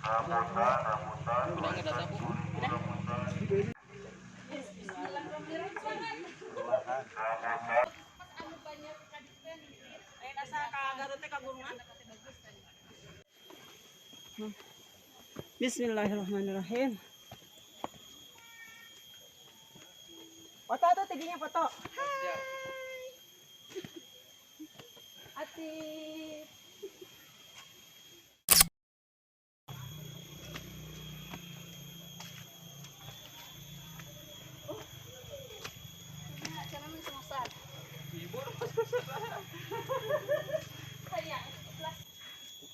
Udah ngedata Bu? Udah. Bismillahirrahmanirrahim. Foto tuh tingginya foto. Hai. Atif.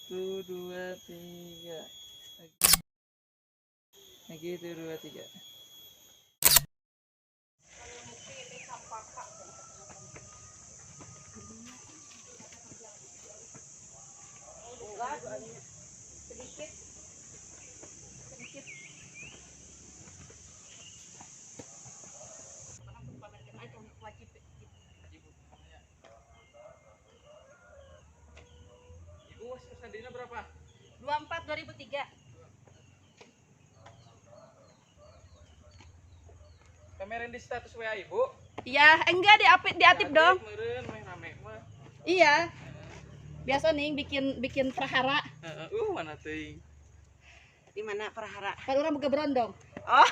Satu, dua, tiga. Lagi itu dua, tiga. Sedikit. Ibu Sandina berapa? 24 2003. Kamerin di status WA Ibu? Iya, enggak diaktif dong. Meureun meh rame mah. Iya. Biasa nih bikin prahara. Mana teuing? Di mana prahara? Kan orang boga berondong. Oh.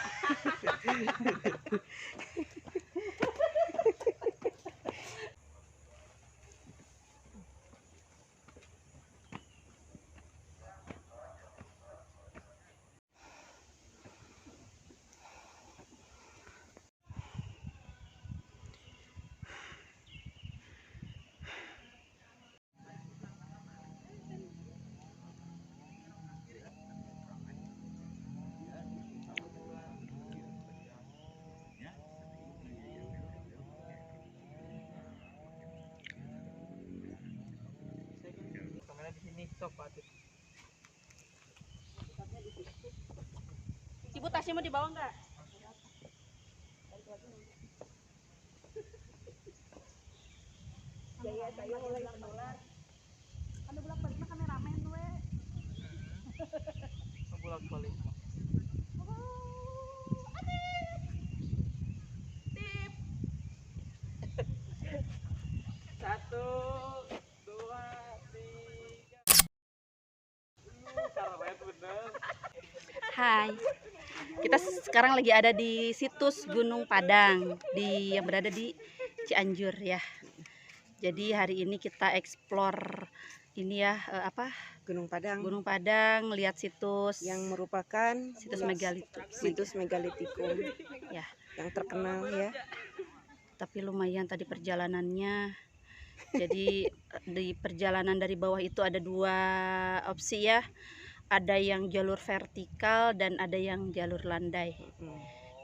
Kamera di sini sok Pak. Ibu tasnya mau dibawa enggak? Jaya saya mulai bulan. Kan bulan balik mah kameramen we. Bolak-balik. Tip. Satu, dua, tiga. Karet bener. Hai. Kita sekarang lagi ada di situs Gunung Padang yang berada di Cianjur ya. Jadi hari ini kita explore ini ya Gunung Padang Gunung Padang, lihat situs yang merupakan situs megalitikum ya yang terkenal ya. Tapi lumayan tadi perjalanannya. Jadi di perjalanan dari bawah itu ada dua opsi ya. Ada yang jalur vertikal dan ada yang jalur landai.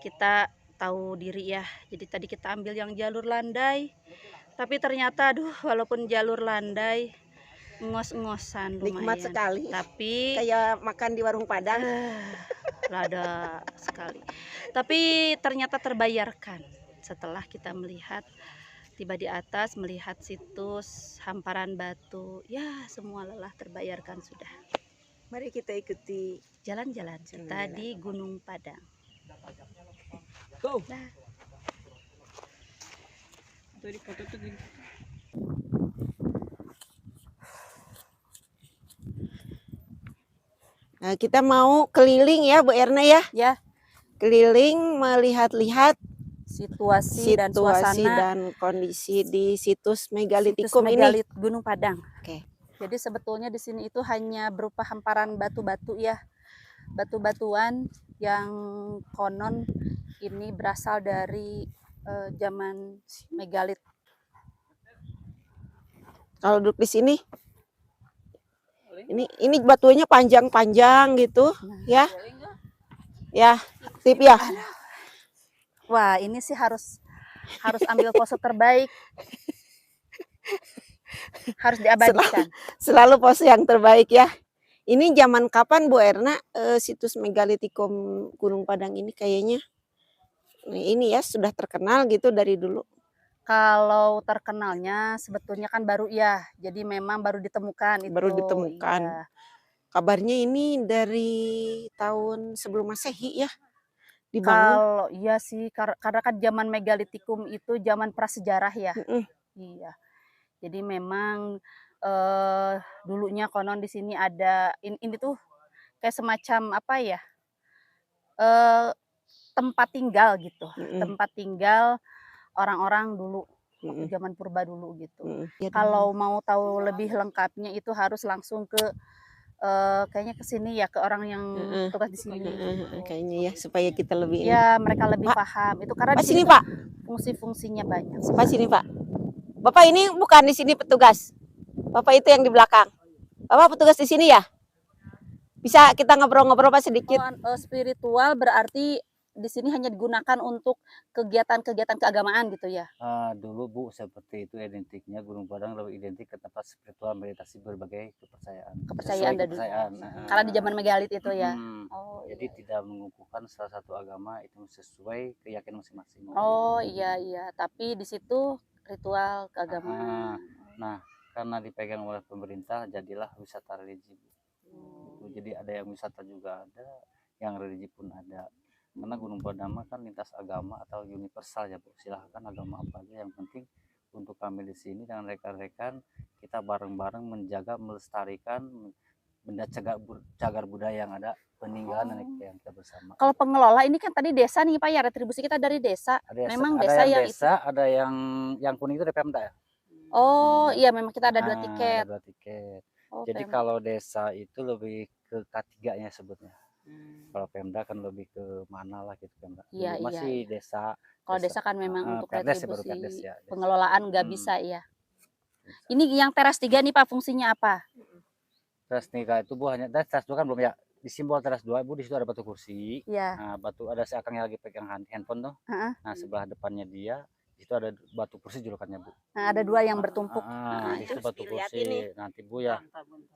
Kita tahu diri ya. Jadi tadi kita ambil yang jalur landai. Tapi ternyata aduh walaupun jalur landai ngos-ngosan lumayan. Nikmat sekali. Tapi kayak makan di warung Padang. Lada sekali. Tapi ternyata terbayarkan setelah kita melihat tiba di atas, melihat situs, hamparan batu. Ya, semua lelah terbayarkan sudah. Mari kita ikuti Jalan-jalan kita di Gunung Padang. Go. Nah. Tuh di foto tuh gini. Nah, kita mau keliling ya Bu Erna ya. Ya. Keliling melihat-lihat situasi dan suasana dan kondisi di situs megalitikum ini. Gunung Padang. Oke. Jadi sebetulnya di sini itu hanya berupa hamparan batu-batu ya. Batu-batuan yang konon ini berasal dari zaman megalit. Kalau duduk di sini ini batunya panjang-panjang gitu ya. Ya, tip ya. Wah, ini sih harus ambil pose terbaik. Harus diabadikan. Selalu pose yang terbaik ya. Ini zaman kapan Bu Erna situs megalitikum Gunung Padang ini kayaknya ini ya sudah terkenal gitu dari dulu. Kalau terkenalnya sebetulnya kan baru ya. Jadi memang baru ditemukan itu. Baru ditemukan. Iya. Kabarnya ini dari tahun sebelum Masehi ya dibangun. Kalau iya sih, karena kan zaman megalitikum itu zaman prasejarah ya. Mm-mm, Iya. Jadi memang dulunya konon di sini ada ini tuh kayak semacam apa ya? eh tempat tinggal gitu. mm-mm, Tempat tinggal orang-orang dulu waktu mm-mm, zaman purba dulu gitu. mm-mm. Ya, Kalau mau tahu lebih lengkapnya itu harus langsung ke kayaknya ke sini ya, ke orang yang heeh, tugas di sini heeh, gitu. heeh, kayaknya ya supaya kita lebih ini. Ya, mereka lebih Pak, paham. Itu karena Pak di sini sini tuh Pak, fungsi-fungsinya banyak Pak sekali. sini Pak. Bapak ini bukan di sini petugas. Bapak itu yang di belakang. Bapak petugas di sini ya? Bisa kita ngobrol-ngobrol Pak sedikit? Spiritual berarti di sini hanya digunakan untuk kegiatan-kegiatan keagamaan gitu ya. Dulu Bu seperti itu identiknya Gunung Padang lebih identik ke tempat spiritual meditasi berbagai kepercayaan. Kepercayaan Sesuai dari kepercayaan. karena di zaman megalit itu ya. Oh Jadi iya. tidak mengukuhkan salah satu agama itu sesuai keyakinan masing-masing. Oh iya iya, tapi di situ ritual keagamaan. Nah, karena dipegang oleh pemerintah jadilah wisata religi. Jadi ada yang wisata juga ada, yang religi pun ada. Karena Gunung Padang kan lintas agama atau universal ya Bu. Silahkan agama apa aja, yang penting untuk kami di sini dengan rekan-rekan kita bareng-bareng menjaga melestarikan benda cagar budaya yang ada, peninggalan yang kita bersama. Kalau pengelola ini kan tadi desa nih Pak ya, retribusi kita dari desa. Memang desa yang desa, ada yang kuning itu dari Pemda ya. Oh iya, memang kita ada 2 tiket. Ada 2 tiket. Oh, Jadi Pemda. kalau desa itu lebih ke K3-nya sebutnya. Kalau Pemda kan lebih ke mana lah gitu Pemda. Iya, Dulu masih iya. desa. Kalau desa kan memang untuk Perdes ya, baru retribusi Perdes ya. pengelolaan nggak bisa ya. Ini yang teras 3 nih Pak, fungsinya apa? Teras nikah itu Bu hanya teras 2 kan belum ya. Di simbol teras 2 Bu, di situ ada batu kursi. Iya. Nah, batu ada seakang yang lagi pegang handphone tuh. Heeh. Nah, sebelah depannya dia di situ ada batu kursi julukannya Bu. Nah, ada 2 yang bertumpuk. Itu batu kursi. Nanti Bu ya,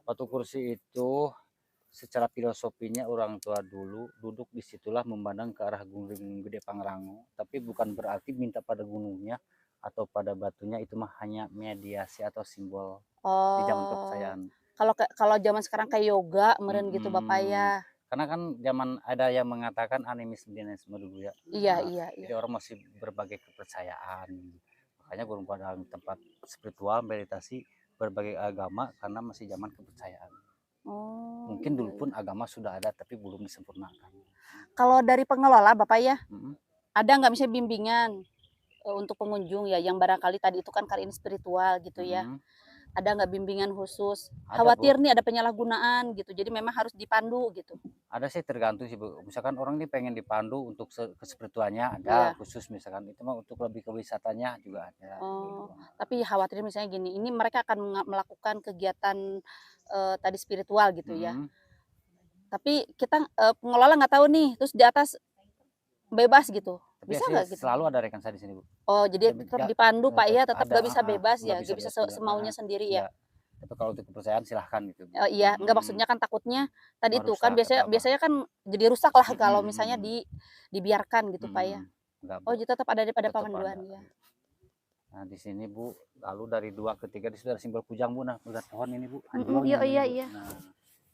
batu kursi itu secara filosofinya orang tua dulu duduk disitulah memandang ke arah Gunung Gede Pangrango, tapi bukan berarti minta pada gunungnya atau pada batunya, itu mah hanya mediasi atau simbol di zaman kepercayaan. Kalau zaman sekarang kayak yoga meren gitu Bapak ya. Karena kan zaman ada yang mengatakan animisme dulu ya. Iya, iya, Jadi iya. orang masih berbagai kepercayaan. Makanya Gunung Padang tempat spiritual meditasi berbagai agama karena masih zaman kepercayaan. Oh. Mungkin dulu pun agama sudah ada tapi belum disempurnakan. Kalau dari pengelola Bapak ya, Mm-mm. ada nggak misalnya bimbingan untuk pengunjung ya, yang barangkali tadi itu kan kali ini spiritual gitu ya. Ada nggak bimbingan khusus? Ada, Khawatir Bu. nih ada penyalahgunaan gitu, jadi memang harus dipandu gitu. Ada sih, tergantung sih Bu. Misalkan orang ini pengen dipandu untuk kespiritualnya Iya. ada khusus, misalkan itu mah untuk lebih ke wisatanya juga ada. Oh, tapi khawatir misalnya gini, ini mereka akan melakukan kegiatan tadi spiritual gitu ya. Tapi kita pengelola nggak tahu nih, terus di atas bebas gitu. Tapi Bisa sih nggak gitu? selalu ada rekan saya di sini Bu. Oh, jadi tetap dipandu Pak ya, tetap Ada, nggak bisa bebas ya, nggak nggak bisa bebas juga. semaunya sendiri ya. Tapi kalau untuk kepercayaan silahkan gitu. Oh iya, enggak maksudnya kan takutnya tadi itu kan Rusak atau apa. biasanya kan jadi rusak lah kalau misalnya dibiarkan gitu Pak ya. Enggak, Bu. Oh, jadi tetap ada pada Tetap pemanduan ada. ya. Nah di sini Bu, lalu dari 2 ke 3 di situ ada simbol kujang Bu. Nah, lihat pohon ini Bu. Iya, Anjlok iya, ini, Bu. iya. Nah,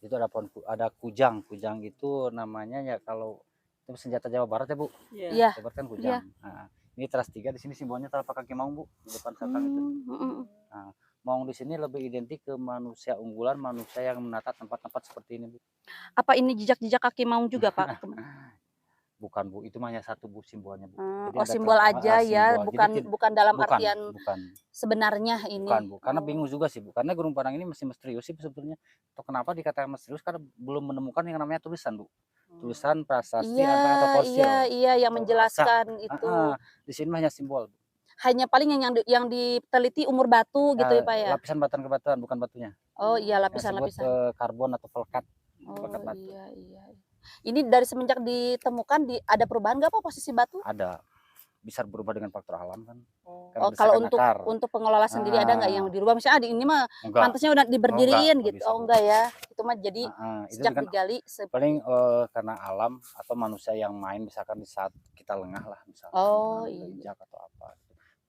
itu ada pohon, ada kujang. Kujang itu namanya ya kalau itu senjata Jawa Barat ya Bu. Iya. Jawa Barat kan kujang. Nah, ini teras 3 di sini simbolnya telapak kaki maung Bu, di depan sakang itu. Nah, maung di sini lebih identik ke manusia unggulan, manusia yang menata tempat-tempat seperti ini Bu. Apa ini jejak-jejak kaki maung juga Pak? Bukan Bu, itu hanya satu Bu simbolnya Bu. Oh, simbol aja ya, Simbol. bukan dalam Bukan, artian bukan. sebenarnya ini. Bukan Bu, karena bingung juga sih Bu, karena Gunung Padang ini masih misterius sih sebetulnya. Atau kenapa dikatakan misterius, karena belum menemukan yang namanya tulisan Bu. Tulisan prasasti atau fosil. Iya, yang menjelaskan itu. Di sini hanya simbol Bu. Hanya paling yang diteliti umur batu gitu ya Pak ya. Lapisan batuan ke batuan, bukan batunya. Oh iya, lapisan-lapisan. Karbon atau volkat. Oh iya. Ini dari semenjak ditemukan ada perubahan nggak Pak posisi batu? Ada. Bisa berubah dengan faktor alam kan. Oh, kalau untuk pengelola sendiri ada nggak yang dirubah? Misalnya ini mah pantasnya udah diberdiriin gitu. Oh enggak ya. Itu mah jadi sejak digali paling karena alam atau manusia yang main, misalkan di saat kita lengah lah misalkan. Oh iya. Injak atau apa.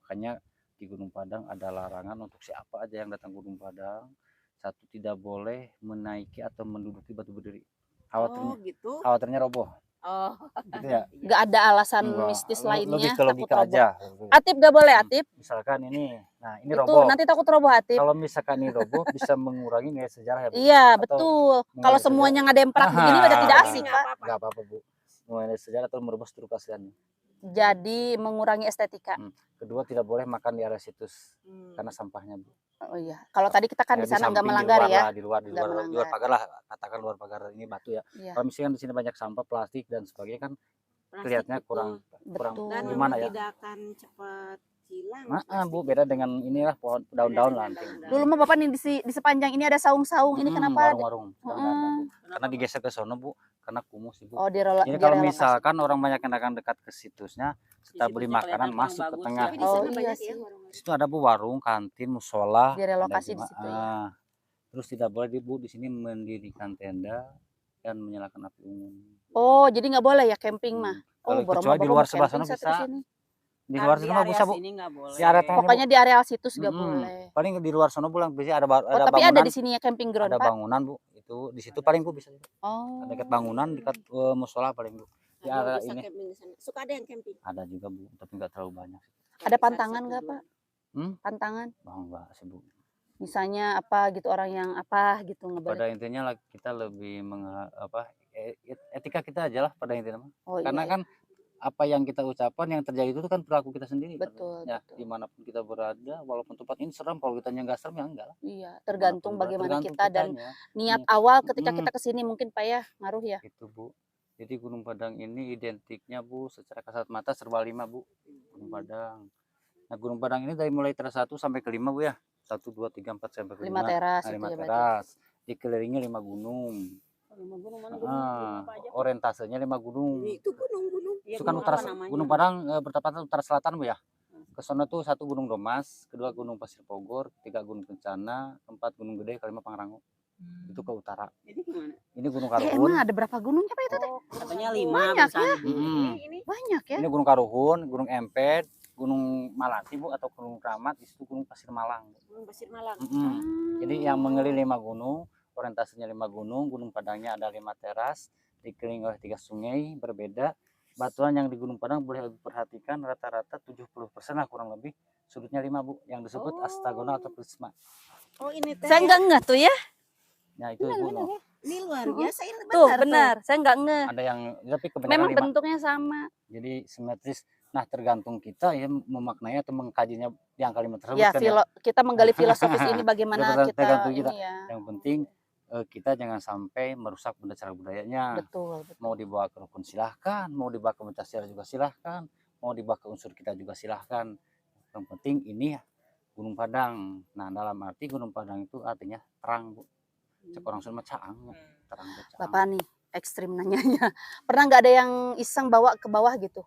Makanya di Gunung Padang ada larangan untuk siapa aja yang datang Gunung Padang. Satu, tidak boleh menaiki atau menduduki batu berdiri. Oh Khawatirnya, gitu. khawatirnya roboh. Oh. Gitu ya. Nggak ada alasan Enggak, mistis lebih lainnya ke takut logika roboh. aja. Atip gak boleh Atip? Misalkan ini, nah ini Itu roboh. nanti takut roboh Atip. Kalau misalkan ini roboh bisa mengurangi nilai sejarah ya Bu. Iya Atau betul. Kalau mengurangi semuanya ngedemprak begini Aha. udah tidak Jadi asik nggak Pak. apa-apa. Enggak apa-apa Bu. Mengurangi sejarah atau merubah struktur aslinya. Jadi mengurangi estetika. Kedua, tidak boleh makan di area situs Hmm. karena sampahnya Bu. Oh iya. Kalau tadi kita kan Ya, di sana nggak samping, melanggar luar ya. lah, di luar Nggak melanggar. pagar lah, katakan luar pagar ini batu ya. Iya. Kalau misalkan di sini banyak sampah plastik dan sebagainya kan Plastik kelihatannya betul. kurang Betul. Dan gimana memang ya? tidak akan cepat hilang. Nah, plastik Bu, itu. beda dengan inilah pohon daun-daun Beda lah. dengan daun-daun. Dulu mah Bapak nih di sepanjang ini ada saung-saung. Ini kenapa? Warung-warung. Sekarang nggak ada, Bu. Heeh. Karena digeser ke sono Bu, karena kumuh sih Bu. Oh Jadi kalau direlokasi. misalkan orang banyak yang akan dekat ke situsnya, setelah beli situsnya makanan kelihatan masuk kurang ke bagus tengah. Tapi di Oh, sana iya banyak sih. ya warung-warung. Di situ ada Bu warung, kantin, musola. Direlokasi ada di situ ya. jemaah. Terus tidak boleh Bu di sini mendirikan tenda dan menyalakan api unggun. Oh jadi nggak boleh ya camping mah. Oh Kalau borong kecuali di Bapak luar mau sebelah camping sana satu bisa. sini. Di luar Di sana mah area bisa Bu. sini nggak boleh. Di area tengah. Pokoknya di areal situs nggak Mm-mm. boleh. Paling di luar sana pulang bisa ada Oh ada tapi ada bangunan. di sini ya camping ground Ada Pak. bangunan Bu. Itu di situ paling Bu bisa. Oh. Dekat bangunan, dekat musola paling Bu. Di Ada area bisa ini camping di sana. Suka ada yang camping. ada juga Bu, tapi nggak terlalu banyak. Ada pantangan nggak Pak? Hmm? Pantangan. Oh, enggak sih Bu. Misalnya apa gitu orang yang apa gitu nggak boleh. Pada intinya lah kita lebih etika kita aja lah pada intinya. Oh Karena iya. kan apa yang kita ucapkan yang terjadi itu kan perilaku kita sendiri. Betul, Ya, betul. dimanapun kita berada, walaupun tempat ini seram, kalau kita nggak serem ya enggak lah. Iya, tergantung Dimanapun bagaimana tergantung kita dan kitanya. niat Iya. awal ketika kita kesini mungkin Pak ya ngaruh ya. Itu Bu. Jadi Gunung Padang ini identiknya Bu secara kasat mata serba 5 Bu. Gunung Padang. Nah Gunung Padang ini dari mulai teras 1 sampai ke 5 Bu ya. 1, 2, 3, 4 sampai ke 5 5. teras Nah, itu 5 ya berarti. teras. Dikelilingi 5 gunung. Orientasenya 5 gunung. Itu gunung-gunung. Itu kan gunung utara, apa namanya? Gunung Padang bertepatan utara selatan Bu ya. Ke sana tuh 1 Gunung Domas, kedua Gunung Pasir Pogor, 3 Gunung Kencana, 4 Gunung Gede, kelima Pangrango. Itu ke utara. Jadi gimana? Ini Gunung Emang Karuhun. ada berapa gunungnya Pak itu teh? Katanya 5 Banyak misalnya. Banyak ya. Ini Gunung Karuhun, Gunung Empet, Gunung Malati Bu atau Gunung Keramat, di situ Gunung Pasir Malang. Gunung Pasir Malang. Jadi yang mengelilingi 5 gunung, orientasinya 5 gunung, Gunung Padangnya ada 5 teras, dikelilingi oleh 3 sungai berbeda. Batuan yang di Gunung Padang boleh diperhatikan rata-rata 70% lah kurang lebih sudutnya 5 Bu, yang disebut astagona atau prisma. Oh ini teh. Saya nggak tuh ya. Nah itu Bu, no. Ini luar biasa ini Tuh benar. benar. Saya nggak ngeh. Ada yang tapi kebanyakan Memang 5. bentuknya sama. Jadi simetris. Nah tergantung kita ya memaknai atau mengkajinya di angka 5 tersebut Ya kan ya. kita menggali filosofis ini bagaimana kita Tergantung ini kita. ya. Yang penting kita jangan sampai merusak benda cara budayanya. Betul. Mau dibawa ke rukun silahkan, mau dibawa ke pencaksilat juga silahkan, mau dibawa ke unsur kita juga silahkan. Yang penting ini ya Gunung Padang. Nah dalam arti Gunung Padang itu artinya terang Bu. Cek orang Sunda caang, terang caang. Bapak nih ekstrim nanyanya. Pernah nggak ada yang iseng bawa ke bawah gitu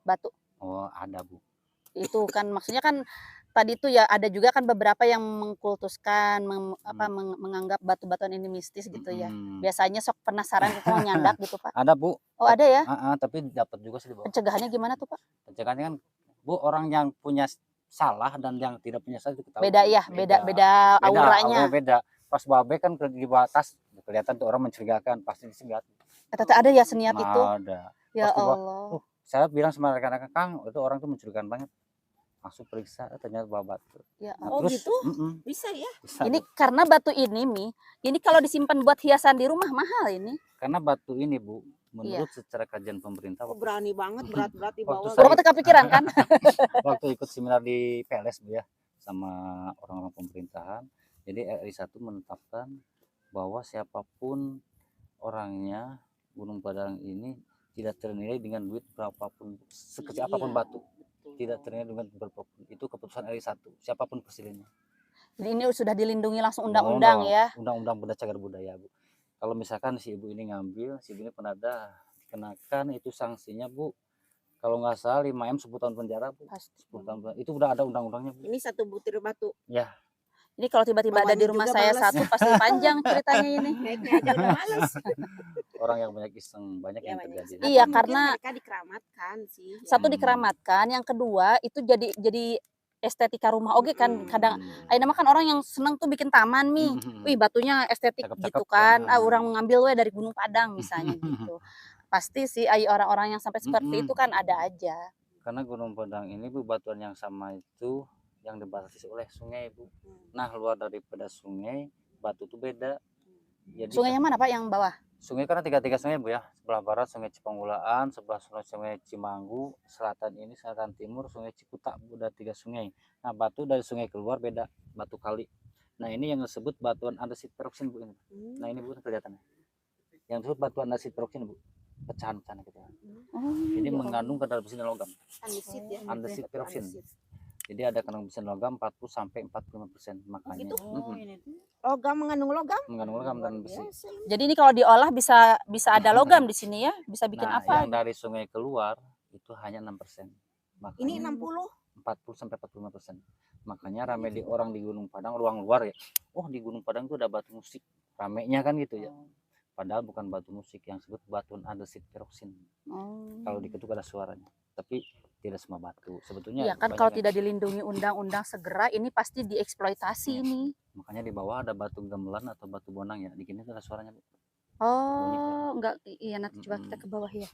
batu? Oh ada Bu. Itu kan maksudnya kan tadi tuh ya ada juga kan beberapa yang mengkultuskan menganggap batu-batuan ini mistis gitu ya. Biasanya sok penasaran gitu mau nyandak gitu Pak. Ada Bu. Oh ada ya. Tapi dapat juga sih di bawah. Pencegahannya gimana tuh Pak? Pencegahannya kan Bu, orang yang punya salah dan yang tidak punya salah itu ketahuan. Beda ya, beda auranya. Beda. Pas babe kan di atas kelihatan tuh orang mencurigakan, pasti disegat. Ternyata ada ya seniat itu. Ada. Ya Pas di bawah, Allah. Saya bilang sama rekan-rekan, Kang, itu orang tuh mencurigakan banget. Langsung periksa, ternyata bawa batu. Ya Nah, Oh terus, gitu? mm-mm, Bisa ya? bisa, Ini Bu. karena batu ini ini kalau disimpan buat hiasan di rumah mahal ini. Karena batu ini Bu, menurut secara kajian pemerintah Oh, berani banget berat-berat di bawah. Waktu Bapak tuh kepikiran kan? waktu ikut seminar di PLS Bu ya, sama orang-orang pemerintahan. Jadi RI 1 menetapkan bahwa siapapun orangnya Gunung Padang ini tidak ternilai dengan duit berapapun, sekecil apapun batu. Tidak ternilai dengan berapapun. Itu keputusan RI 1, siapapun presidennya. Jadi ini sudah dilindungi langsung undang-undang ya. Undang-undang Benda Cagar Budaya Bu. Kalau misalkan si ibu ini ngambil, si ibu ini pernah dikenakan itu sanksinya Bu. Kalau nggak salah 5M 10 tahun penjara Bu. 10 tahun penjara. Itu udah ada undang-undangnya Bu. Ini 1 butir batu. Ya. Ini kalau tiba-tiba ada di Bawahnya rumah juga saya males. satu pasti panjang ceritanya ini. Naiknya aja udah males. Orang yang banyak iseng, banyak Ya, yang banyak. terjadi. Atau Iya, mungkin karena mereka dikeramatkan sih. satu dikeramatkan, yang kedua itu jadi estetika rumah oke kan kadang ayeuna mah kan orang yang seneng tuh bikin taman nih. Wih, batunya estetik gitu Cakep-cakep kan. kan. Orang ngambil we dari Gunung Padang misalnya gitu. Pasti sih orang-orang yang sampai seperti itu kan ada aja. Karena Gunung Padang ini Bu, batuan yang sama itu yang dibatasi oleh sungai Bu. Nah, luar daripada sungai, batu itu beda. Jadi Sungai yang mana Pak? Yang bawah? sungai karena tiga sungai Bu ya. Sebelah barat Sungai Cipanggulaan, sebelah Sungai Cimanggu, selatan ini selatan timur Sungai Ciputa Bu, ada 3 sungai. Nah, batu dari sungai keluar beda, batu kali. Nah, ini yang disebut batuan andesit peroksin Bu ini. Nah, ini Bu kelihatannya. Yang disebut batuan andesit peroksin Bu. Pecahan-pecahan gitu. Jadi mengandung kadar besi dan logam. Andesit ya. Andesit peroksin. Jadi ada kandungan besi dan logam 40 sampai 45%, makanya. Logam mengandung logam. Mengandung logam dan besi. Jadi ini kalau diolah bisa ada logam di sini ya? Bisa bikin Nah, apa? yang dari sungai keluar itu hanya 6%. Makanya Ini 60. 40 sampai 45%. Makanya rame di orang di Gunung Padang ruang luar ya. Oh, di Gunung Padang itu ada batu musik. Ramenya kan gitu ya. Padahal bukan batu musik, yang disebut batuan andesit peroksin. Kalau diketuk ada suaranya. Tapi tidak semua batu. Sebetulnya Iya kan banyak kalau yang- tidak dilindungi undang-undang segera ini pasti dieksploitasi ini. Makanya di bawah ada batu gamelan atau batu bonang ya. Di sini tuh ada suaranya Bu. Oh, enggak iya nanti coba kita ke bawah ya.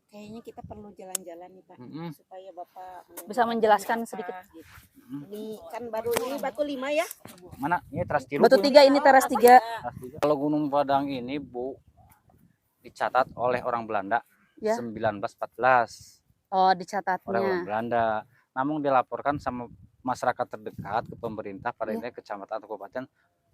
Kayaknya kita perlu jalan-jalan nih Pak, supaya Bapak Bisa menjelaskan apa, sedikit. gitu. Ini kan baru ini batu 5 ya. Mana? Ini teras tilu. Batu Bu. 3 ini teras 3. Teras tiga. Kalau Gunung Padang ini Bu dicatat oleh orang Belanda Ya. 1914 Oh, oleh orang dicatatnya. Belanda. Namun dilaporkan sama masyarakat terdekat ke pemerintah pada intinya kecamatan atau kabupaten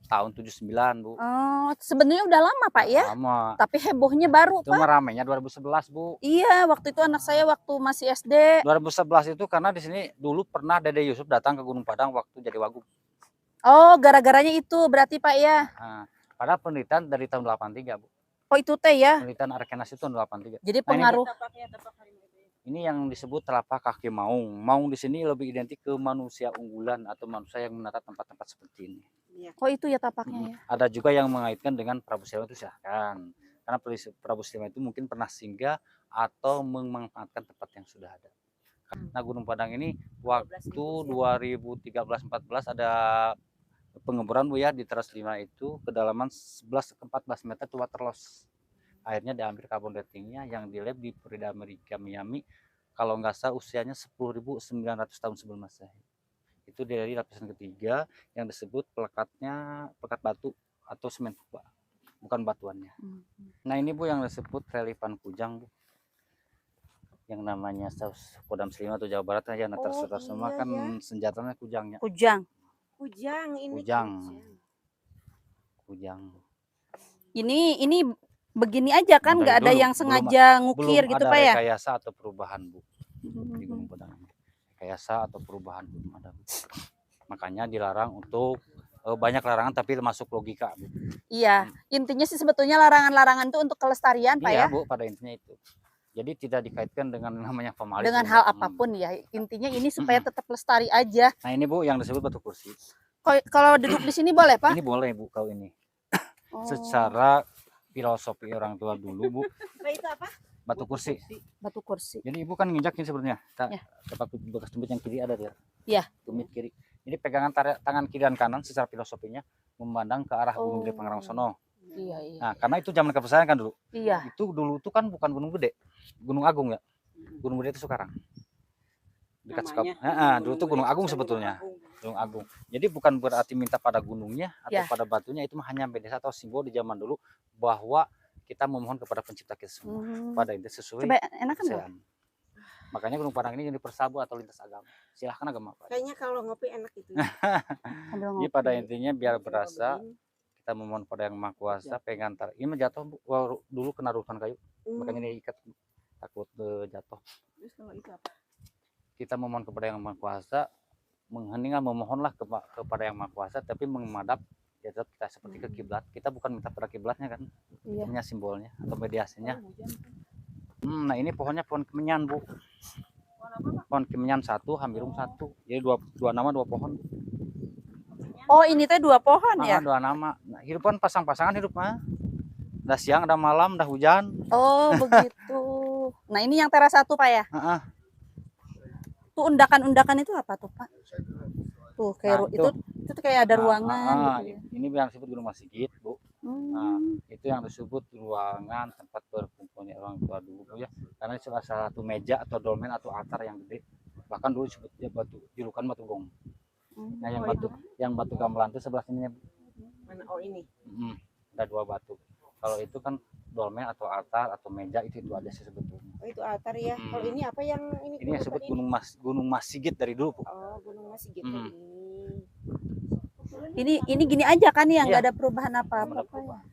tahun 79 Bu. Oh, sebenarnya udah lama Pak ya? Lama. Tapi hebohnya baru Itu Pak. ramenya 2011 Bu. Iya, waktu itu anak saya waktu masih SD. 2011 itu karena di sini dulu pernah Dede Yusuf datang ke Gunung Padang waktu jadi wagub. Oh, gara-garanya itu berarti Pak ya. Nah, padahal penelitian dari tahun 83 Bu. Oh, itu teh ya. Penelitian Arkenas itu tahun 83. Jadi Nah, ini, pengaruh Ini yang disebut telapak kaki maung. Maung di sini lebih identik ke manusia unggulan atau manusia yang menata tempat-tempat seperti ini. Oh, itu ya tapaknya ya. Ada juga yang mengaitkan dengan Prabu Siliwangi itu silahkan. Karena Prabu Siliwangi itu mungkin pernah singgah atau memanfaatkan tempat yang sudah ada. Nah, Gunung Padang ini waktu 2013-14 ada pengeboran Bu ya di teras 5 itu kedalaman 11 ke 14 meter itu water loss. Akhirnya diambil karbon datingnya yang di lab di Florida Amerika Miami, kalau nggak salah usianya 10.900 tahun sebelum Masehi. Itu dari lapisan ketiga yang disebut pelekatnya pekat batu atau semen purba, bukan batuannya. Nah, ini Bu yang disebut reliefan Kujang Bu, yang namanya Kodam Selima atau Jawa Barat ya. Nah, terserah semua kan senjatanya kujangnya. Kujang. Ini Kujang. Ini begini aja kan, Dari nggak ada dulu, yang sengaja ngukir gitu Pak ya? Belum ada rekayasa atau perubahan Bu di Gunung Padang. Rekayasa atau perubahan belum ada Bu. Makanya dilarang untuk banyak larangan tapi masuk logika Bu. Iya, intinya sih sebetulnya larangan-larangan itu untuk kelestarian Pak ya? Iya Bu, pada intinya itu. Jadi tidak dikaitkan dengan namanya formalin. Dengan hal apapun ya, intinya ini supaya tetap lestari aja. Nah, ini Bu yang disebut batu kursi. Kalau duduk di sini boleh Pak? Ini boleh Bu kalau ini. Oh, Secara filosofi orang tua dulu Bu, itu apa? batu kursi. batu kursi. Jadi Ibu kan nginjak ini sebenarnya. Ya. Tempat bekas tumit yang kiri ada dia. Iya. Tumit kiri. Jadi pegangan tangan kiri dan kanan secara filosofinya memandang ke arah Gunung Gede Pangrango sono. Iya, iya. Nah, karena itu zaman kebesaran kan dulu. Iya. Itu dulu itu kan bukan Gunung Gede, Gunung Agung ya. Gunung Gede itu Sukarang. Dekat Sukabumi. Dulu itu Gunung Agung sebetulnya. Gunung Agung. Jadi bukan berarti minta pada gunungnya atau Ya. pada batunya, itu mah hanya beda atau simbol di zaman dulu bahwa kita memohon kepada pencipta kita semua. Pada itu sesuai Coba enakan loh. kesehan. Makanya Gunung Padang ini jadi persabu atau lintas agama. Silahkan agama apa. Kayaknya kalau ngopi enak itu. Sambil Jadi ngopi. pada intinya biar berasa kita memohon pada yang Maha Kuasa pengantar. Ini jatuh Bu. Wah, dulu kena rutan kayu, makanya diikat takut jatuh. Terus kalau itu apa? Kita memohon kepada yang Maha Kuasa, mengheningkan memohonlah kepada yang Maha Kuasa, tapi menghadap ya tetap kita seperti ke kiblat. Kita bukan minta pada kiblatnya kan, Iya. hanya simbolnya atau mediasinya. Nah, ini pohonnya pohon kemenyan Bu. Pohon kemenyan 1, hambirum 1. Jadi dua nama 2 pohon. Oh, ini teh 2 pohon ya? 2 nama. Nah, hidupan pasang-pasangan hidup mah. Udah siang, udah malam, udah hujan. Oh, begitu. Nah, ini yang teras 1 Pak ya? Heeh. Tuh undakan-undakan itu apa tuh Pak? Tuh kayak Nah, itu tuh kayak ada ruangan gitu ya. ini yang disebut Gunung Masigit, Bu. Nah, Hmm. itu yang disebut ruangan tempat berkumpulnya orang tua dulu, Bu ya. Karena itu salah satu meja atau dolmen atau altar yang gede. Bahkan dulu disebutnya julukan batu gong. Nah, yang batu gamelan itu sebelah sini. Mana? Oh ini. Ada 2 batu. Kalau itu kan dolmen atau altar atau meja itu aja sih sebetulnya. Oh itu altar ya. Kalau ini apa yang ini? Ini yang disebut Gunung Masigit dari dulu, Bu. Oh, Gunung Masigit Hmm. ini. Ini gini aja kan ya, nggak Iya. ada perubahan apa-apa. Belum ada perubahan.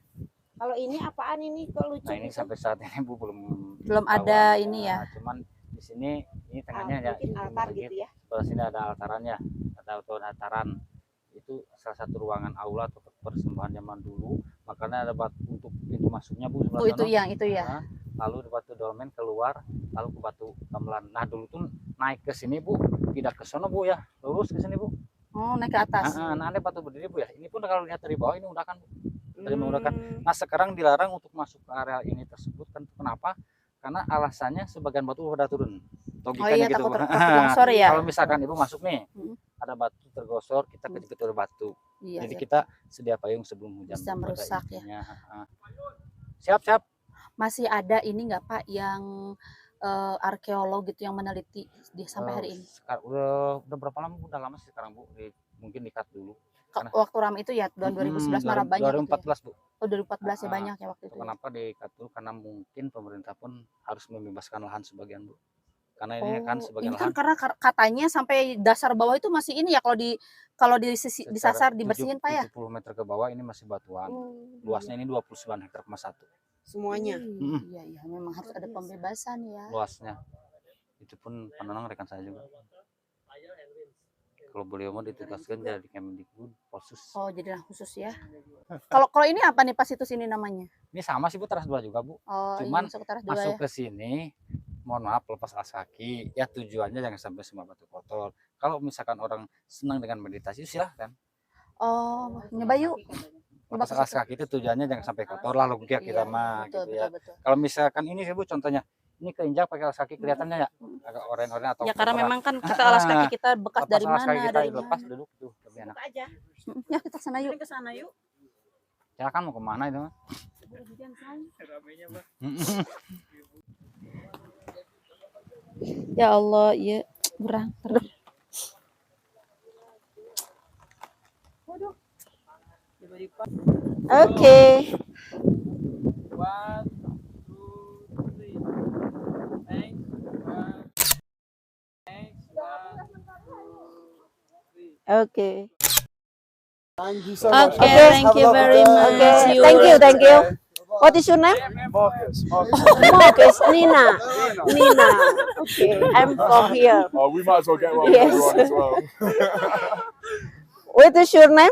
Kalau ini apaan ini? Kok lucu? Nah, ini gitu? sampai saat ini Bu belum ada ketahuan. ini ya. Nah, cuman di sini ini tengahnya ya Mungkin altar gitu ya. sebelah sini ada altarannya, ada dataran. Itu salah satu ruangan aula atau persembahan zaman dulu. Makanya ada batu untuk pintu masuknya, Bu, sebelah Oh itu sana. yang itu ya. Nah, lalu di batu dolmen keluar, lalu ke batu gamelan. Nah, dulu tuh naik ke sini, Bu, tidak ke sana, Bu ya. Lurus ke sini, Bu. Oh naik ke atas. Nah, ada batu berdiri, Bu ya. Ini pun kalau lihat dari bawah ini undakan, Bu. Dari menggunakan. Hmm. Nah, sekarang dilarang untuk masuk ke area ini tersebut kan kenapa? Karena alasannya sebagian batu udah turun. Oh Logikanya iya gitu. takut Bu. longsor ya. Kalau misalkan Ibu masuk nih, Hmm. ada batu tergosor, kita kejepit oleh batu. Iya. Jadi Iya. kita sedia payung sebelum hujan. Bisa pada merusak ya. intinya. Siap. Masih ada ini nggak Pak yang arkeolog gitu yang meneliti sampai hari ini? Udah berapa lama? Udah lama sih sekarang, Bu. Mungkin dikat dulu. Karena- Waktu ramai itu ya tahun 2011 malah banyak. 2014, Bu. Oh 2014 ya Ah, banyak ya waktu itu. Ya. Kenapa dikat dulu? Karena mungkin pemerintah pun harus membebaskan lahan sebagian, Bu. Karena ini kan sebagian ini kan lahan karena katanya sampai dasar bawah itu masih ini ya kalau disasar dibersihin Pak ya. 70 meter ke bawah ini masih batuan. Luasnya ini 29 hektar, 1. Semuanya. Iya memang harus ada pembebasan ya. Luasnya. Itu pun penenang rekan saya juga. Kalau beliau mau ditugaskan jadi Kemendikbud Polsus. Oh jadi khusus ya. Kalau ini apa nih Pak situs ini namanya? Ini sama sih, Bu, teras 2 juga, Bu. Oh Cuman ini masuk ke teras 2 Masuk ya. ke sini, mohon maaf lepas alas kaki. Ya tujuannya jangan sampai semua batu kotor. Kalau misalkan orang senang dengan meditasi silahkan. Oh nyoba yuk. Lepas alas kaki itu tujuannya jangan sampai kotor lah logika kita mah betul, gitu ya. betul. Kalau misalkan ini sih, Bu, contohnya ini keinjak pakai alas kaki kelihatannya ya agak oren-oren atau Ya karena kotor lah. memang kan kita alas kaki kita bekas Lepas dari alas mana kaki kita dari lepas mana. duduk tuh lebih enak. Buka aja. Ya kita sana yuk. Ke sana yuk. Silakan mau kemana itu mah? Ramainya, Bang. Ya Allah, iya kurang. Oke. 1, 2, 3. Thanks. Thanks. 1, 2, 3. Oke. Thank you so much. Okay, Okay. thank you very much. Okay. You- Thank you. What is your name? Marcus. Marcus. Nina. Nina. Okay. I'm from here. Oh, we might as well get one Yes. with everyone as well. What is your name?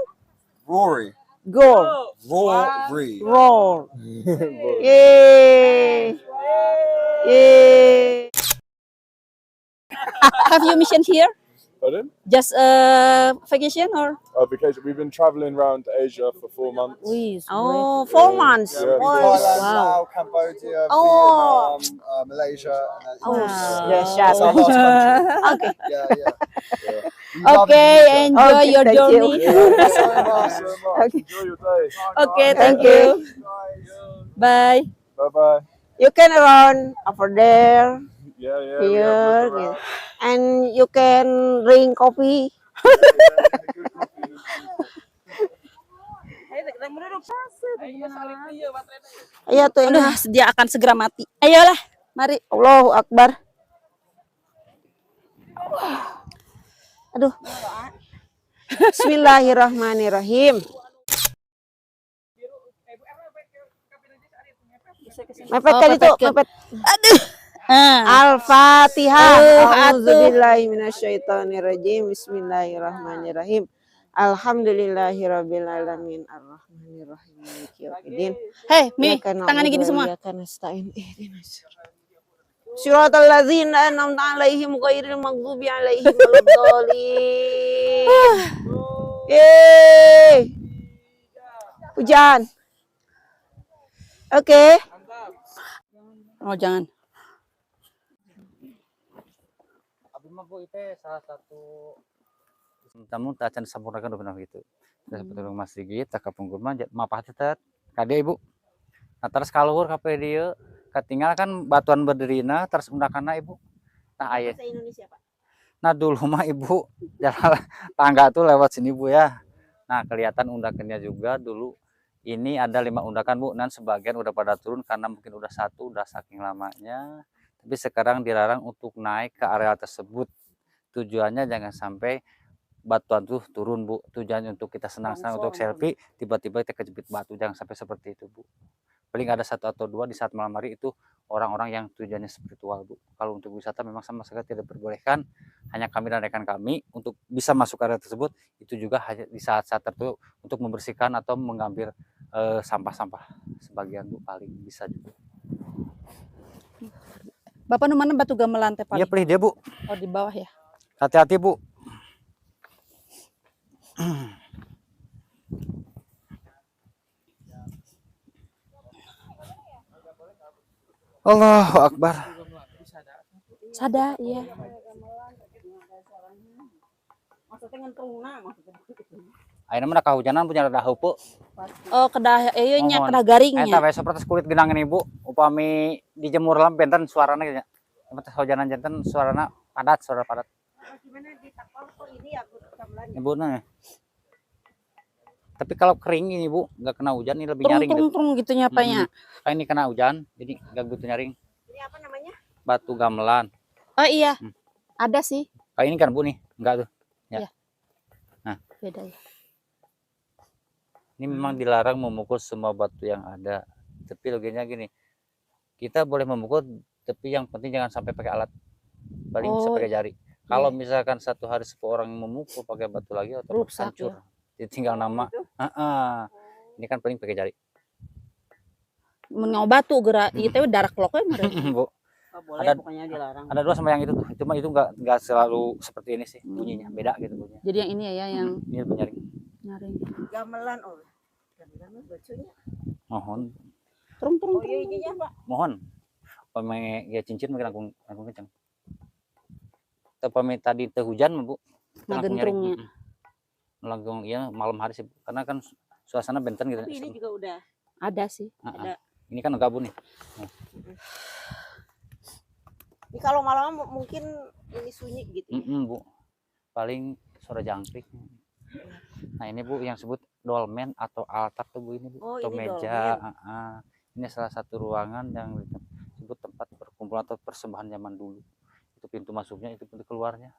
Rory. Go. Rory. Roll. Yay. Yay. Have you mission here? Pardon? Just vacation or? Vacation. We've been traveling around Asia for 4 months. Oh, 4 months. Yeah, Oh, Thailand, wow. Laos, Cambodia, Oh. Vietnam, Malaysia. And Oh, then dahsyat. It's our last country. Okay. Yeah. We love Okay, Indonesia. enjoy Okay, your thank you. journey. Yeah, thank you so much. Okay. Enjoy your day. Okay, Thank thank you. you. Bye. Bye bye. You can run over there, Yeah. we here, have a look around. and you can drink coffee. Ayo salib dia baterainya. Ayo tuh Aduh, Ina. dia akan segera mati. Ayolah, mari. Allahu Akbar. Aduh. Bismillahirrahmanirrahim. Mepet Oh, tadi tuh, mepet ke- mepet. Aduh. Al-Fatihah. Atuh. A'udzubillahi minasyaitonirrajim. Bismillahirrahmanirrahim. Alhamdulillahirabbil alamin arrahmanirrahim maliki yaumiddin. Hei, Mi, Iyyaka tangannya gini na'budu wa semua. iyyaka nasta'in. Ihdinas siratal ladzina an'amta 'alaihim ghairil maghdubi 'alaihim waladdallin. Yeay. Hujan. Oke. Oh, jangan. Abi mah Bu itu salah satu tamu tak can sampurnakan udah benar gitu. Terus betul Mas Sigit tak kapungkur mah mapah teh kade Ibu. Nah terus kaluhur ka dia ketinggal kan batuan berdirinya terus undakana Ibu. Nah aya. Bahasa Indonesia, Pak. Nah dulu mah Ibu jalan tangga tuh lewat sini Bu ya. Nah kelihatan undakannya juga dulu ini ada 5 undakan Bu, dan sebagian udah pada turun karena mungkin udah satu udah saking lamanya. Tapi sekarang dilarang untuk naik ke area tersebut. Tujuannya jangan sampai batuan tuh turun Bu. Tujuannya untuk kita senang-senang untuk selfie, tiba-tiba kita kejepit batu, jangan sampai seperti itu Bu. Paling ada 1 atau 2 di saat malam hari itu orang-orang yang tujuannya spiritual Bu. Kalau untuk wisata memang sama sekali tidak diperbolehkan. Hanya kami dan rekan kami untuk bisa masuk area tersebut itu juga hanya di saat-saat tertentu untuk membersihkan atau mengambil sampah-sampah sebagian Bu, paling bisa juga. Bapak nu mana batu gamelan teh Iya paling? pilih dia Bu. Oh di bawah ya. Hati-hati Bu. Allahu Akbar. Sada iya. Maksudnya ngentrungna maksudnya. Ayeuna mah kahujanan punya rada heupeuk. Oh kedah nya Mohon. kedah Eta garingnya. we seperti kulit genangan Ibu, upami dijemur lam benten suarana gitu nya. Seperti hujanan janten suarana padat, suara padat. Gimana di tapal kok ini ya gamelan. Ibu nah. Tapi kalau kering ini Bu, nggak kena hujan ini lebih nyaring gitu. Trung gitu nyapanya. Kayak ini kena hujan, jadi nggak begitu nyaring. Ini apa namanya? Batu gamelan. Oh iya. Hmm. Ada sih. Kayak ini kan Bu nih, enggak tuh. Ya. Iya. Nah, Beda ya. ini memang dilarang memukul semua batu yang ada. Tapi logikanya gini, kita boleh memukul, tapi yang penting jangan sampai pakai alat. Paling bisa Oh, pakai jari. Kalau misalkan satu hari 10 orang memukul pakai batu lagi, otomatis Rusak, hancur. Tinggal nama. Ini kan paling pakai jari. mun batu geura ieu teh darak lok we meureun. Bu, Oh, boleh Ada- pokoknya dilarang. ada 2 sama yang itu tuh. Cuma itu nggak selalu seperti ini sih bunyinya, beda gitu bunyinya. Jadi yang ini ya yang Ini lebih nyaring. nyaring. Gamelan oh. Gamelan mah bacunya. Mohon, Trung Oh iya iya Pak. mohon. Pame ya cincin mungkin langkung kencang. Tapi tadi teh hujan Bu. Langkung nyaring. Ngagentrungnya. Langkung iya malam hari sih Bu. Karena kan suasana benten gitu. Tapi ini juga udah Ada sih. ada. Ini kan enggak Bu nih. Ini kalau malam mungkin ini sunyi gitu ya. Bu. Paling suara jangkrik. Nah ini Bu yang sebut dolmen atau altar tuh Bu ini Bu. Oh, Atau ini meja. Ini salah satu ruangan yang disebut tempat perkumpulan atau persembahan zaman dulu. Itu pintu masuknya, itu pintu keluarnya.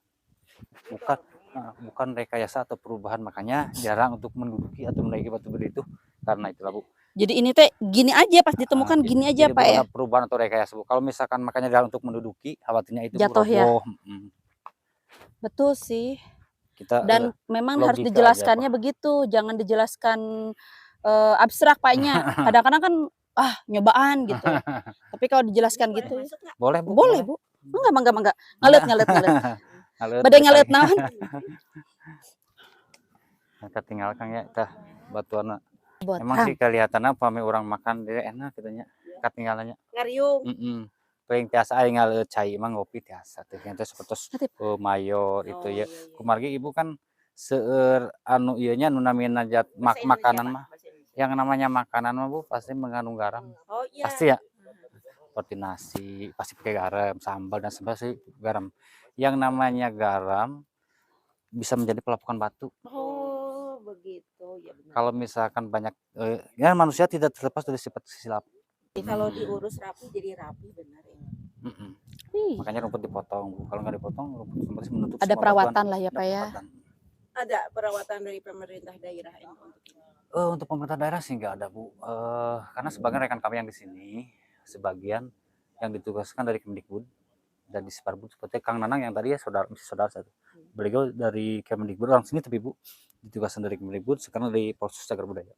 Bukan rekayasa atau perubahan, makanya jarang untuk menduduki atau menaiki batu benda itu karena itulah Bu. Jadi ini teh gini aja pas ditemukan gini aja Jadi Pak ya. bukan perubahan atau rekayasa Bu. Kalau misalkan makanya jarang untuk menduduki, khawatirnya itu Bu, Jatuh ya? roboh. Betul sih. Kita Dan memang harus logika dijelaskannya begitu, jangan dijelaskan abstrak Paknya. Kadang-kadang kan nyobaan gitu. Tapi kalau dijelaskan gitu Masuk nggak? boleh Bu. boleh Bu. Enggak. Ngalet. Ngalet, Badai ngalet naon? kita tinggalkan ya tah batuan. Buat Emang sih kelihatannya pami orang makan dia enak gitu nya. Katinggalannya. Ngariung. Paling tiasa aing ngaleut cai mah ngopi tiasa teh nya teh sapertos Natip. mayor Oh, itu iya, ya. iya. Kumargi Ibu kan seueur anu ieu nya nu namina Bahasa Indonesia, makanan Pak, mah. bahasa Indonesia. Yang namanya makanan mah Bu pasti mengandung garam. Oh iya. Pasti ya. Seperti nasi pasti pakai garam, sambal dan sebagainya garam. Yang namanya garam bisa menjadi pelapukan batu. Oh begitu ya benar. Kalau misalkan banyak ya manusia tidak terlepas dari sifat silap. Kalau diurus rapi jadi rapi benar ya. Ih, Makanya rumput dipotong Bu. Kalau nggak dipotong rumput otomatis menutup ada semua perawatan batuan. lah ya Pak Ada ya. perawatan. Ada perawatan dari pemerintah daerah ini untuk ini. Untuk pemerintah daerah sih nggak ada Bu. Karena sebagian rekan kami yang di sini, sebagian yang ditugaskan dari Kemdikbud dan di Sparbud seperti Kang Nanang yang tadi ya saudara satu. Beliau dari Kemdikbud orang sini tapi Bu ditugaskan dari Kemdikbud sekarang dari Polsus Cagar Budaya.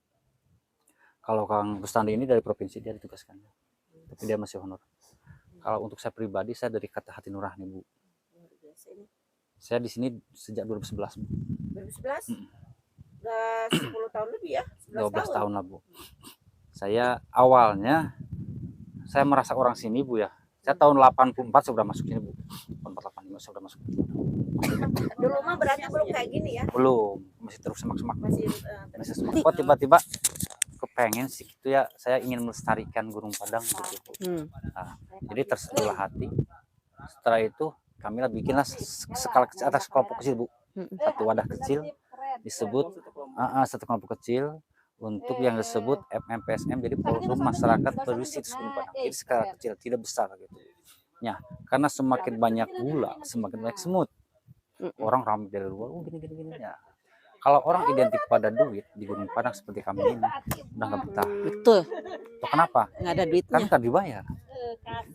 Kalau Kang Rustandi ini dari provinsi dia ditugaskan, tapi dia masih honor. Kalau untuk saya pribadi saya dari Kata Hati Nurani Bu. Luar biasa ini. Saya di sini sejak 2011 Bu. 2011. Udah 10 tahun lebih ya? 12 tahun lah Bu. Saya awalnya saya merasa orang sini Bu ya. Saya tahun 84 sudah masuk sini Bu. Tahun 85 sudah masuk. Dulu mah berarti belum kayak gini ya. Belum, masih terus semak-semak. Masih Masih semak. Kok tiba-tiba kepengen sih gitu ya, saya ingin melestarikan Gunung Padang gitu. Nah, jadi tersentuhlah hati. Setelah itu kami bikinlah skala kecil atas kelompok kecil, Bu. Satu wadah kecil disebut satu kelompok kecil untuk yang disebut FMPSM, jadi Forum Masyarakat Peduli Situs Gunung Padang. Jadi skala kecil, tidak besar gitu. Ya, karena semakin banyak gula, semakin banyak semut. Orang ramai dari luar, gini ya. Kalau orang identik pada duit di Gunung Padang seperti kami ini, udah nggak betah. betul. Loh, kenapa? Nggak ada Kan duitnya. nggak dibayar.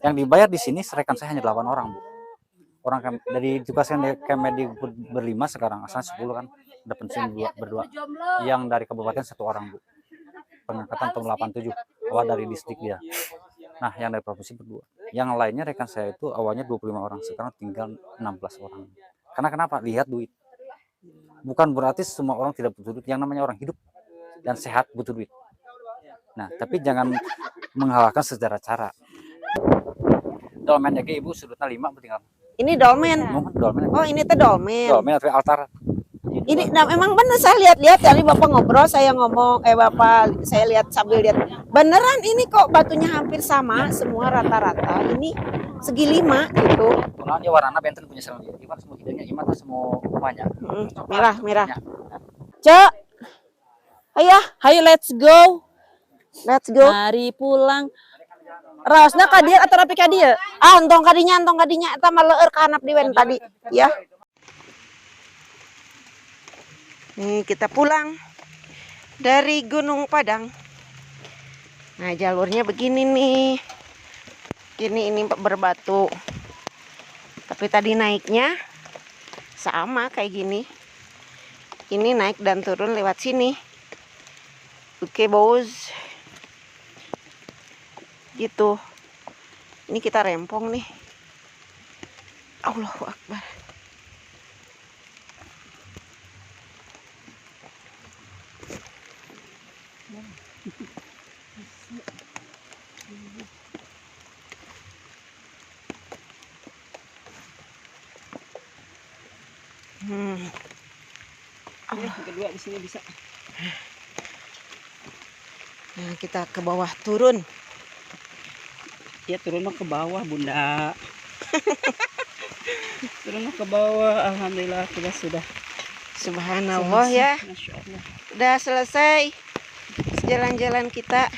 Yang dibayar di sini rekan saya hanya 8 orang, Bu. Orang dari tugasnya Kemedi berlima sekarang, asalnya 10 kan, udah pensiun berdua. Yang dari kabupaten 1 orang, Bu. Pengangkatan tahun 87, awal dari distrik dia. Nah, yang dari provinsi berdua. Yang lainnya rekan saya itu awalnya 25 orang, sekarang tinggal 16 orang. Karena kenapa? Lihat duit. Bukan berarti semua orang tidak butuh duit. Yang namanya orang hidup dan sehat butuh duit. Nah, tapi jangan menghalalkan secara cara. Dolmen lagi Ibu sudutnya 5 tinggal. Ini dolmen. Dolmen. Oh, ini tuh dolmen. Dolmen atau altar. Ini nah, memang benar saya lihat-lihat tadi Bapak ngobrol, saya ngomong, Bapak saya lihat sambil lihat. Beneran ini kok batunya hampir sama semua rata-rata. Ini segi 5 gitu. Kunanya warna benten punya serang dia. Gimana semua hidungnya gimana semua rumahnya. Merah. Cok. Ayo let's go. Let's go. Mari pulang. Raosna ka dieu atau rapi ka dieu? Entong kadinya eta mah leueur ka hanap diwen tadi, ya. Nih kita pulang dari Gunung Padang. Nah, jalurnya begini nih. Ini berbatu. Tapi tadi naiknya sama kayak gini. Ini naik dan turun lewat sini. Oke, bos. Gitu. Ini kita rempong nih. Allahu Akbar. Kedua di sini bisa. Nah, kita ke bawah turun. Ya turun ke bawah, Bunda. Turun ke bawah. Alhamdulillah kita sudah. Subhanallah ya. Masya Allah. Udah selesai jalan-jalan kita.